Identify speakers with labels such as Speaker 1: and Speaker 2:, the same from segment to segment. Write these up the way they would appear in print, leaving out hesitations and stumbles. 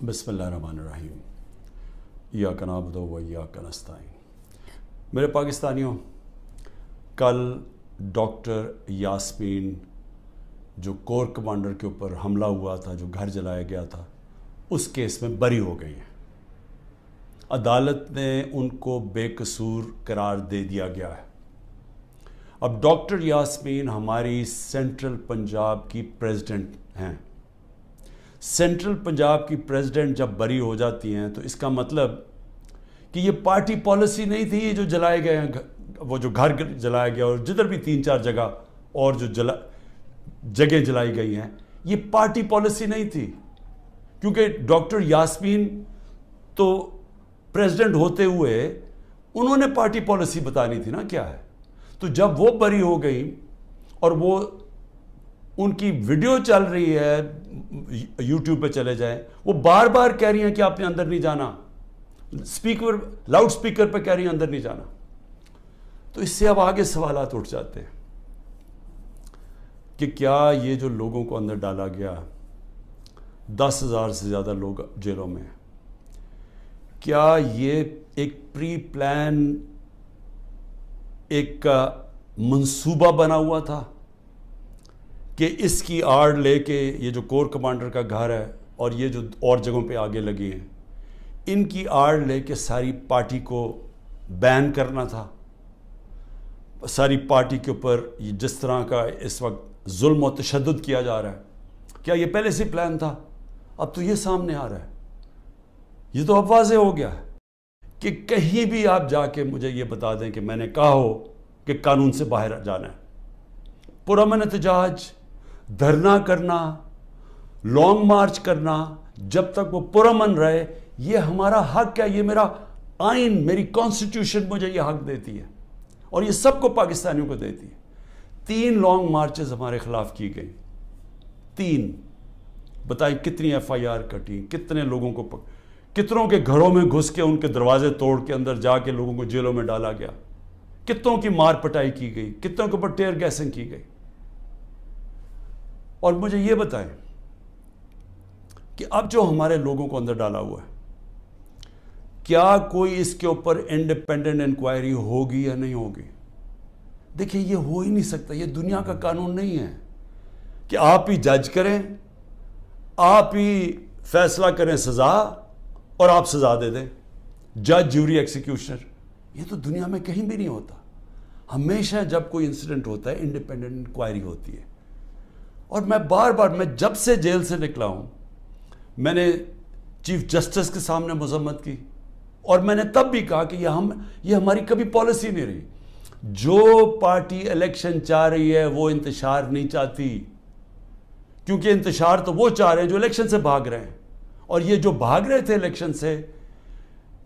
Speaker 1: بسم اللہ الرحمن الرحیم ایاک نعبد و ایاک نستعین۔ میرے پاکستانیوں، کل ڈاکٹر یاسمین جو کور کمانڈر کے اوپر حملہ ہوا تھا، جو گھر جلایا گیا تھا، اس کیس میں بری ہو گئی ہیں۔ عدالت نے ان کو بے قصور قرار دے دیا گیا ہے۔ اب ڈاکٹر یاسمین ہماری سینٹرل پنجاب کی پریزیڈنٹ ہیں۔ سینٹرل پنجاب کی پریزیڈنٹ جب بری ہو جاتی ہیں تو اس کا مطلب کہ یہ پارٹی پالیسی نہیں تھی، یہ جو جلائے گئے ہیں، وہ جو گھر جلایا گیا اور جدھر بھی 3-4 جگہ اور جو جگہیں جلائی گئی ہیں، یہ پارٹی پالیسی نہیں تھی، کیونکہ ڈاکٹر یاسمین تو پریزیڈنٹ ہوتے ہوئے انہوں نے پارٹی پالیسی بتانی تھی نا کیا ہے۔ تو جب وہ بری ہو گئی اور وہ ان کی ویڈیو چل رہی ہے، یوٹیوب پہ چلے جائیں، وہ بار بار کہہ رہی ہیں کہ آپ نے اندر نہیں جانا، لاؤڈ سپیکر پہ کہہ رہی ہیں اندر نہیں جانا۔ تو اس سے اب آگے سوالات اٹھ جاتے ہیں کہ کیا یہ جو لوگوں کو اندر ڈالا گیا، 10,000 سے زیادہ لوگ جیلوں میں ہیں، کیا یہ ایک پری پلان ایک منصوبہ بنا ہوا تھا کہ اس کی آڑ لے کے یہ جو کور کمانڈر کا گھر ہے اور یہ جو اور جگہوں پہ آگے لگی ہیں، ان کی آڑ لے کے ساری پارٹی کو بین کرنا تھا؟ ساری پارٹی کے اوپر جس طرح کا اس وقت ظلم و تشدد کیا جا رہا ہے، کیا یہ پہلے سے پلان تھا؟ اب تو یہ سامنے آ رہا ہے، یہ تو اب واضح ہو گیا ہے کہ کہیں بھی آپ جا کے مجھے یہ بتا دیں کہ میں نے کہا ہو کہ قانون سے باہر جانا ہے، پرامن احتجاج، دھرنا کرنا، لانگ مارچ کرنا، جب تک وہ پرامن رہے، یہ ہمارا حق ہے، یہ میرا آئین، میری کانسٹیٹیوشن مجھے یہ حق دیتی ہے اور یہ سب کو پاکستانیوں کو دیتی ہے۔ 3 لانگ مارچز ہمارے خلاف کی گئی، 3، بتائیں کتنی FIR کٹی، کتنے لوگوں کو کتنوں کے گھروں میں گھس کے ان کے دروازے توڑ کے اندر جا کے لوگوں کو جیلوں میں ڈالا گیا، کتنوں کی مار پٹائی کی گئی، کتنوں کے اوپر ٹیئر گیسنگ کی گئی۔ اور مجھے یہ بتائیں کہ اب جو ہمارے لوگوں کو اندر ڈالا ہوا ہے، کیا کوئی اس کے اوپر انڈیپینڈنٹ انکوائری ہوگی یا نہیں ہوگی؟ دیکھیں، یہ ہو ہی نہیں سکتا، یہ دنیا کا قانون نہیں ہے کہ آپ ہی جج کریں، آپ ہی فیصلہ کریں سزا اور آپ سزا دے دیں، جج، جیوری، ایکسیکیوشنر۔ یہ تو دنیا میں کہیں بھی نہیں ہوتا۔ ہمیشہ جب کوئی انسیڈنٹ ہوتا ہے انڈیپینڈنٹ انکوائری ہوتی ہے۔ اور میں بار بار، میں جب سے جیل سے نکلا ہوں، میں نے چیف جسٹس کے سامنے مذمت کی اور میں نے تب بھی کہا کہ یہ ہماری کبھی پالیسی نہیں رہی۔ جو پارٹی الیکشن چاہ رہی ہے وہ انتشار نہیں چاہتی، کیونکہ انتشار تو وہ چاہ رہے ہیں جو الیکشن سے بھاگ رہے ہیں، اور یہ جو بھاگ رہے تھے الیکشن سے،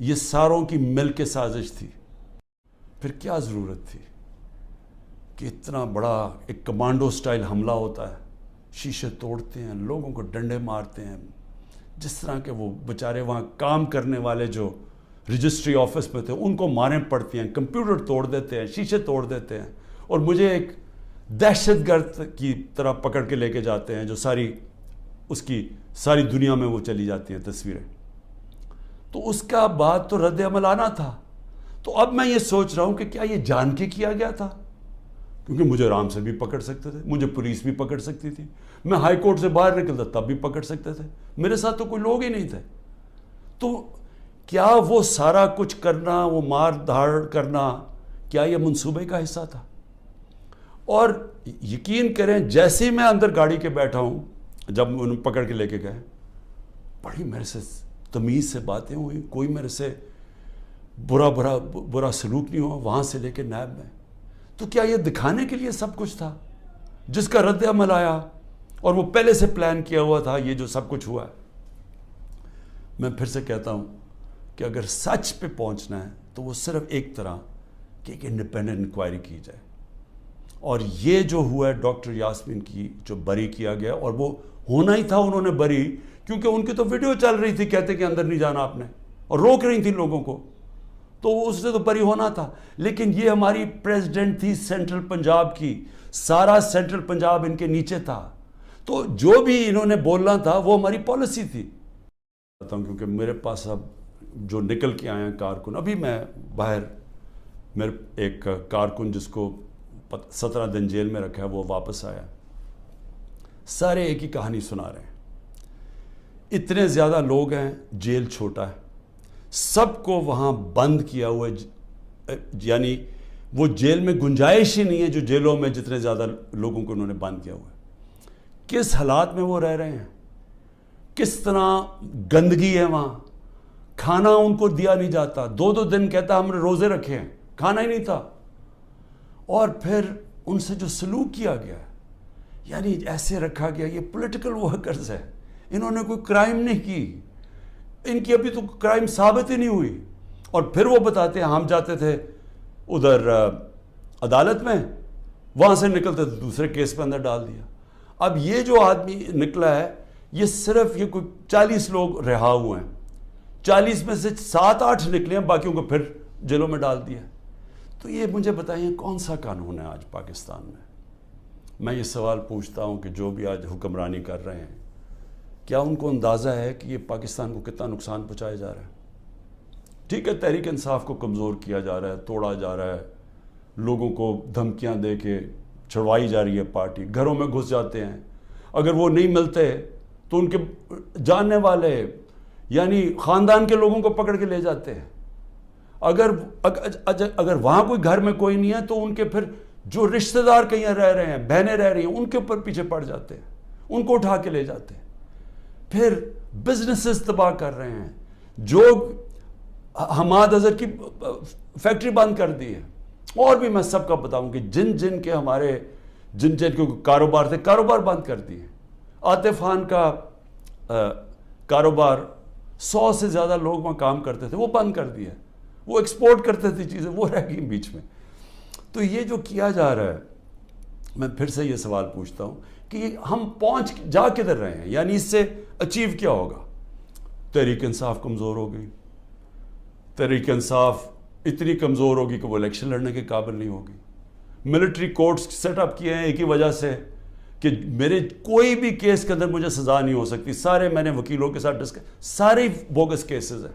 Speaker 1: یہ ساروں کی مل کے سازش تھی۔ پھر کیا ضرورت تھی کہ اتنا بڑا ایک کمانڈو سٹائل حملہ ہوتا ہے، شیشے توڑتے ہیں، لوگوں کو ڈنڈے مارتے ہیں، جس طرح کہ وہ بیچارے وہاں کام کرنے والے جو رجسٹری آفس میں تھے ان کو ماریں پڑتی ہیں، کمپیوٹر توڑ دیتے ہیں، شیشے توڑ دیتے ہیں، اور مجھے ایک دہشت گرد کی طرح پکڑ کے لے کے جاتے ہیں، جو اس کی ساری دنیا میں وہ چلی جاتی ہیں تصویریں۔ تو اس کا بعد تو رد عمل آنا تھا۔ تو اب میں یہ سوچ رہا ہوں کہ کیا یہ جان کے کیا گیا تھا؟ کیونکہ مجھے آرام سے بھی پکڑ سکتے تھے، مجھے پولیس بھی پکڑ سکتی تھی، میں ہائی کورٹ سے باہر نکلتا تب بھی پکڑ سکتے تھے، میرے ساتھ تو کوئی لوگ ہی نہیں تھے۔ تو کیا وہ سارا کچھ کرنا، وہ مار دھاڑ کرنا، کیا یہ منصوبے کا حصہ تھا؟ اور یقین کریں، جیسے ہی میں اندر گاڑی کے بیٹھا ہوں، جب انہوں پکڑ کے لے کے گئے، بڑی میرے سے تمیز سے باتیں ہوئی، کوئی میرے سے برا سلوک نہیں ہوا، وہاں سے لے کے نیب میں۔ تو کیا یہ دکھانے کے لیے سب کچھ تھا، جس کا رد عمل آیا اور وہ پہلے سے پلان کیا ہوا تھا، یہ جو سب کچھ ہوا ہے؟ میں پھر سے کہتا ہوں کہ اگر سچ پہ پہنچنا ہے تو وہ صرف ایک طرح کہ ایک انڈیپینڈنٹ انکوائری کی جائے۔ اور یہ جو ہوا ہے ڈاکٹر یاسمین کی جو بری کیا گیا، اور وہ ہونا ہی تھا، انہوں نے بری، کیونکہ ان کی تو ویڈیو چل رہی تھی کہتے کہ اندر نہیں جانا آپ نے، اور روک رہی تھی لوگوں کو، تو اس سے تو بری ہونا تھا۔ لیکن یہ ہماری پریزیڈنٹ تھی سینٹرل پنجاب کی، سارا سینٹرل پنجاب ان کے نیچے تھا، تو جو بھی انہوں نے بولنا تھا وہ ہماری پالیسی تھی۔ چاہتا ہوں کیونکہ میرے پاس اب جو نکل کے آئے ہیں کارکن, ابھی میں باہر میرے ایک کارکن جس کو 17 دن جیل میں رکھا ہے وہ واپس آیا, سارے ایک ہی کہانی سنا رہے ہیں. اتنے زیادہ لوگ ہیں, جیل چھوٹا ہے, سب کو وہاں بند کیا ہوا ہے, یعنی وہ جیل میں گنجائش ہی نہیں ہے جو جیلوں میں جتنے زیادہ لوگوں کو انہوں نے بند کیا ہوا ہے. کس حالات میں وہ رہ رہے ہیں, کس طرح گندگی ہے وہاں, کھانا ان کو دیا نہیں جاتا, 2 دن کہتا ہم نے روزے رکھے ہیں, کھانا ہی نہیں تھا. اور پھر ان سے جو سلوک کیا گیا ہے, یعنی ایسے رکھا گیا, یہ پولیٹیکل ورکرز ہے, انہوں نے کوئی کرائم نہیں کی, ان کی ابھی تو کرائم ثابت ہی نہیں ہوئی, اور پھر وہ بتاتے ہیں ہم جاتے تھے ادھر عدالت میں, وہاں سے نکلتے تھے دوسرے کیس پہ اندر ڈال دیا. اب یہ جو آدمی نکلا ہے یہ صرف یہ کوئی 40 لوگ رہا ہوئے ہیں, 40 میں سے 7-8 نکلے ہیں, باقیوں کو پھر جیلوں میں ڈال دیا. تو یہ مجھے بتائیے کون سا قانون ہے آج پاکستان میں؟ میں یہ سوال پوچھتا ہوں کہ جو بھی آج حکمرانی کر رہے ہیں, کیا ان کو اندازہ ہے کہ یہ پاکستان کو کتنا نقصان پہنچایا جا رہا ہے؟ ٹھیک ہے, تحریک انصاف کو کمزور کیا جا رہا ہے, توڑا جا رہا ہے, لوگوں کو دھمکیاں دے کے چھڑوائی جا رہی ہے پارٹی, گھروں میں گھس جاتے ہیں, اگر وہ نہیں ملتے تو ان کے جاننے والے یعنی خاندان کے لوگوں کو پکڑ کے لے جاتے ہیں. اگر وہاں کوئی گھر میں کوئی نہیں ہے تو ان کے پھر جو رشتہ دار کہیں رہ رہے ہیں, بہنیں رہ رہی ہیں, ان کے اوپر پیچھے پڑ جاتے ہیں, ان کو اٹھا کے لے جاتے ہیں. پھر بزنسز تباہ کر رہے ہیں, جو حماد اظہر کی فیکٹری بند کر دی ہے, اور بھی میں سب کا بتاؤں کہ جن کے ہمارے جن کے کاروبار تھے, کاروبار بند کر دیے. عاطف خان کا کاروبار 100 سے زیادہ لوگ وہاں کام کرتے تھے, وہ بند کر دیا. وہ ایکسپورٹ کرتے تھے چیزیں, وہ رہ گئی بیچ میں. تو یہ جو کیا جا رہا ہے, میں پھر سے یہ سوال پوچھتا ہوں کہ ہم جا کدھر رہے ہیں, یعنی اس سے اچیو کیا ہوگا؟ تحریک انصاف کمزور ہو گئی, تحریک انصاف اتنی کمزور ہوگی کہ وہ الیکشن لڑنے کے قابل نہیں ہوگی. ملٹری کورٹس سیٹ اپ کیے ہیں ایک ہی وجہ سے کہ میرے کوئی بھی کیس کے اندر مجھے سزا نہیں ہو سکتی, سارے میں نے وکیلوں کے ساتھ سارے بوگس کیسز ہیں,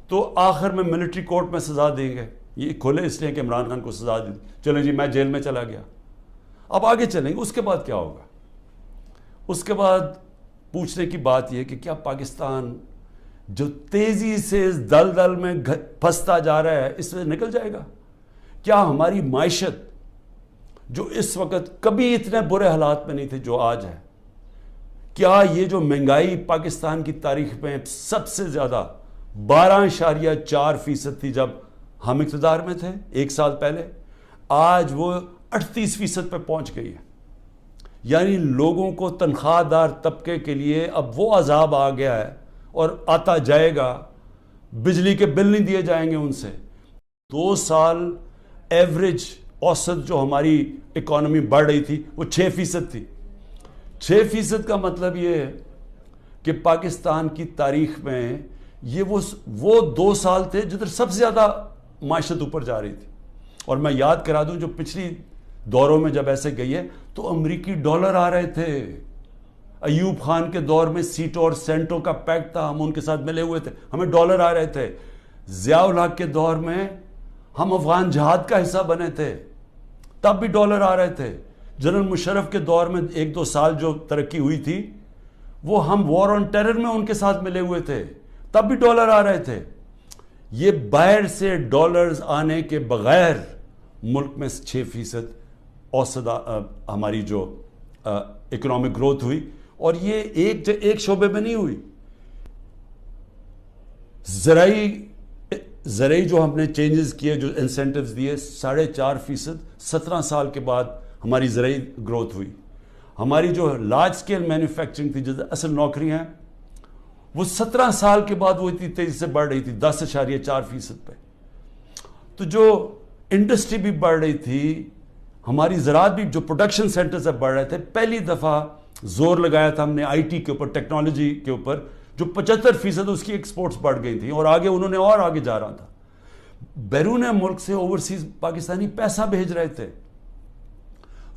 Speaker 1: تو آخر میں ملٹری کورٹ میں سزا دیں گے. یہ کھولے اس لیے کہ عمران خان کو سزا دی, چلیں جی میں جیل میں چلا گیا. اب آگے چلیں گے, اس کے بعد کیا ہوگا؟ اس کے بعد پوچھنے کی بات یہ کہ کیا پاکستان جو تیزی سے اس دلدل میں پھنستا جا رہا ہے اس سے نکل جائے گا؟ کیا ہماری معیشت جو اس وقت کبھی اتنے برے حالات میں نہیں تھے جو آج ہے, کیا یہ جو مہنگائی پاکستان کی تاریخ میں سب سے زیادہ 12.4% تھی جب ہم اقتدار میں تھے 1 سال پہلے, آج وہ 38% پہ پہنچ گئی ہے. یعنی لوگوں کو تنخواہ دار طبقے کے لیے اب وہ عذاب آ گیا ہے اور آتا جائے گا. بجلی کے بل نہیں دیے جائیں گے ان سے. 2 سال ایوریج اوسط جو ہماری اکانومی بڑھ رہی تھی وہ 6% تھی. 6% کا مطلب یہ ہے کہ پاکستان کی تاریخ میں یہ وہ 2 سال تھے جدھر سب سے زیادہ معیشت اوپر جا رہی تھی. اور میں یاد کرا دوں جو پچھلی دوروں میں جب ایسے گئی ہے تو امریکی ڈالر آ رہے تھے. ایوب خان کے دور میں سیٹو اور سینٹو کا پیکٹ تھا, ہم ان کے ساتھ ملے ہوئے تھے, ہمیں ڈالر آ رہے تھے. ضیاء الحق کے دور میں ہم افغان جہاد کا حصہ بنے تھے, تب بھی ڈالر آ رہے تھے. جنرل مشرف کے دور میں 1-2 سال جو ترقی ہوئی تھی وہ ہم وار آن ٹیرر میں ان کے ساتھ ملے ہوئے تھے, تب بھی ڈالر آ رہے تھے. یہ باہر سے ڈالرز آنے کے بغیر ملک میں 6% اوسط ہماری جو اکنامک گروتھ ہوئی, اور یہ ایک شعبے میں نہیں ہوئی. زرعی جو ہم نے چینجز کیے, جو انسینٹیوز دیے, 4.5%, 17 سال کے بعد ہماری زرعی گروتھ ہوئی. ہماری جو لارج سکیل مینوفیکچرنگ تھی, جو اصل نوکریاں ہیں, وہ 17 سال کے بعد وہ اتنی تیزی سے بڑھ رہی تھی 10.4% پہ. تو جو انڈسٹری بھی بڑھ رہی تھی, ہماری زراعت بھی, جو پروڈکشن سینٹر سے بڑھ رہے تھے. پہلی دفعہ زور لگایا تھا ہم نے آئی ٹی کے اوپر, ٹیکنالوجی کے اوپر, جو 75% اس کی ایکسپورٹس بڑھ گئی تھیں, اور آگے انہوں نے اور آگے جا رہا تھا. بیرون ملک سے اوورسیز پاکستانی پیسہ بھیج رہے تھے.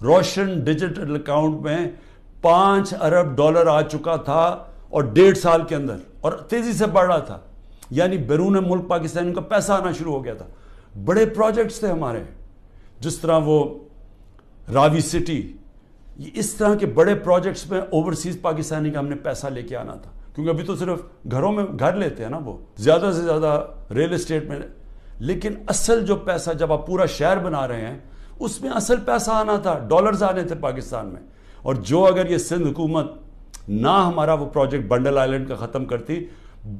Speaker 1: روشن ڈیجیٹل اکاؤنٹ میں $5 ارب آ چکا تھا, اور 1.5 سال کے اندر اور تیزی سے بڑھ رہا تھا، یعنی بیرون ملک پاکستانیوں کا پیسہ آنا شروع ہو گیا تھا. بڑے پروجیکٹس تھے ہمارے، جس طرح وہ راوی سٹی، اس طرح کے بڑے پروجیکٹس میں اوورسیز پاکستانی کا ہم نے پیسہ لے کے آنا تھا، کیونکہ ابھی تو صرف گھروں میں گھر لیتے ہیں نا، وہ زیادہ سے زیادہ ریل اسٹیٹ میں. لیکن اصل جو پیسہ جب آپ پورا شہر بنا رہے ہیں، اس میں اصل پیسہ آنا تھا، ڈالرز آنے تھے پاکستان میں. اور جو اگر یہ سندھ حکومت نہ ہمارا وہ پروجیکٹ بنڈل آئلینڈ کا ختم کرتی،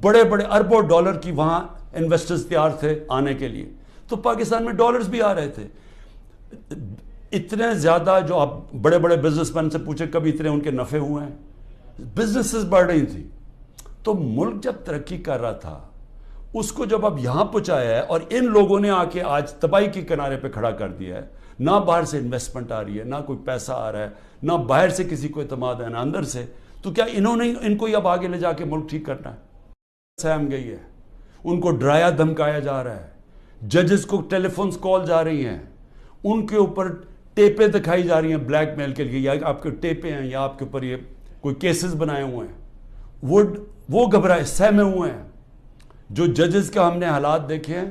Speaker 1: بڑے بڑے اربوں ڈالر کی وہاں انویسٹرز تیار تھے آنے کے لیے، تو پاکستان میں ڈالرز بھی آ رہے تھے. اتنے زیادہ، جو آپ بڑے بڑے بزنس مین سے پوچھیں کبھی اتنے ان کے نفع ہوئے ہیں، بزنسز بڑھ رہی تھی. تو ملک جب ترقی کر رہا تھا، اس کو جب اب یہاں پہنچایا ہے اور ان لوگوں نے آ کے آج تباہی کے کنارے پہ کھڑا کر دیا ہے، نہ باہر سے انویسٹمنٹ آ رہی ہے، نہ کوئی پیسہ آ رہا ہے، نہ باہر سے کسی کو اعتماد ہے، نہ اندر سے، تو کیا انہوں نے ان کو اب آگے لے جا کے ملک ٹھیک کرنا ہے؟ سہم گئی ہے، ان کو ڈرایا دھمکایا جا رہا ہے، ججز کو ٹیلی فونز کال جا رہی ہیں، ان کے اوپر ٹیپیں دکھائی جا رہی ہیں بلیک میل کے لیے، یا آپ کے ٹیپیں ہیں یا آپ کے اوپر یہ کوئی کیسز بنائے ہوئے ہیں، وہ گھبرائے سہمے ہوئے ہیں. جو ججز کا ہم نے حالات دیکھے ہیں،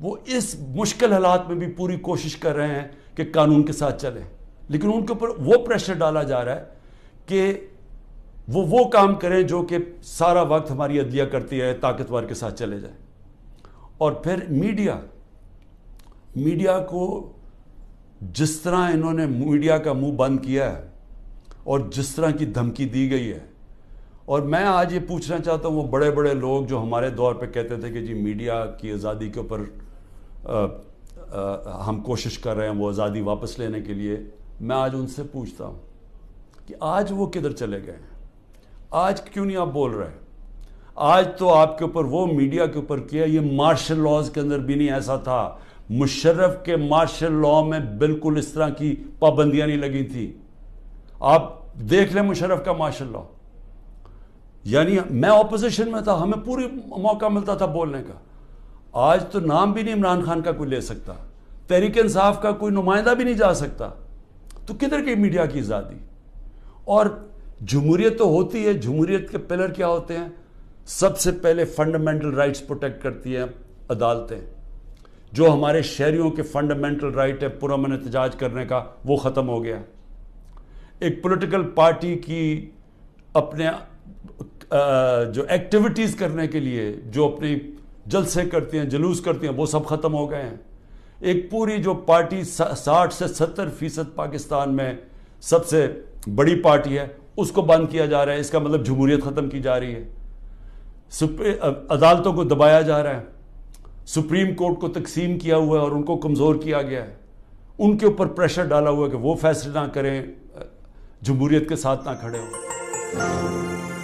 Speaker 1: وہ اس مشکل حالات میں بھی پوری کوشش کر رہے ہیں کہ قانون کے ساتھ چلیں، لیکن ان کے اوپر وہ پریشر ڈالا جا رہا ہے کہ وہ کام کریں جو کہ سارا وقت ہماری عدلیہ کرتی ہے، طاقتور کے ساتھ چلے جائیں. اور پھر میڈیا کو جس طرح انہوں نے میڈیا کا منہ بند کیا ہے اور جس طرح کی دھمکی دی گئی ہے، اور میں آج یہ پوچھنا چاہتا ہوں وہ بڑے بڑے لوگ جو ہمارے دور پہ کہتے تھے کہ جی میڈیا کی آزادی کے اوپر ہم کوشش کر رہے ہیں وہ آزادی واپس لینے کے لیے، میں آج ان سے پوچھتا ہوں کہ آج وہ کدھر چلے گئے ہیں؟ آج کیوں نہیں آپ بول رہے؟ آج تو آپ کے اوپر وہ میڈیا کے اوپر کیا، یہ مارشل لاز کے اندر بھی نہیں ایسا تھا. مشرف کے مارشل لا میں بالکل اس طرح کی پابندیاں نہیں لگی تھی. آپ دیکھ لیں مشرف کا مارشل لا، یعنی میں اپوزیشن میں تھا، ہمیں پوری موقع ملتا تھا بولنے کا. آج تو نام بھی نہیں عمران خان کا کوئی لے سکتا، تحریک انصاف کا کوئی نمائندہ بھی نہیں جا سکتا. تو کدھر کی میڈیا کی آزادی؟ اور جمہوریت تو ہوتی ہے، جمہوریت کے پلر کیا ہوتے ہیں؟ سب سے پہلے فنڈامنٹل رائٹس پروٹیکٹ کرتی ہیں عدالتیں. جو ہمارے شہریوں کے فنڈامنٹل رائٹ ہے پرامن احتجاج کرنے کا، وہ ختم ہو گیا. ایک پولیٹیکل پارٹی کی اپنے جو ایکٹیویٹیز کرنے کے لیے جو اپنی جلسے کرتی ہیں، جلوس کرتی ہیں، وہ سب ختم ہو گئے ہیں. ایک پوری جو پارٹی 60 سے 70% پاکستان میں سب سے بڑی پارٹی ہے، اس کو بند کیا جا رہا ہے. اس کا مطلب جمہوریت ختم کی جا رہی ہے. عدالتوں کو دبایا جا رہا ہے، سپریم کورٹ کو تقسیم کیا ہوا ہے اور ان کو کمزور کیا گیا ہے. ان کے اوپر پریشر ڈالا ہوا ہے کہ وہ فیصلے نہ کریں، جمہوریت کے ساتھ نہ کھڑے ہوں.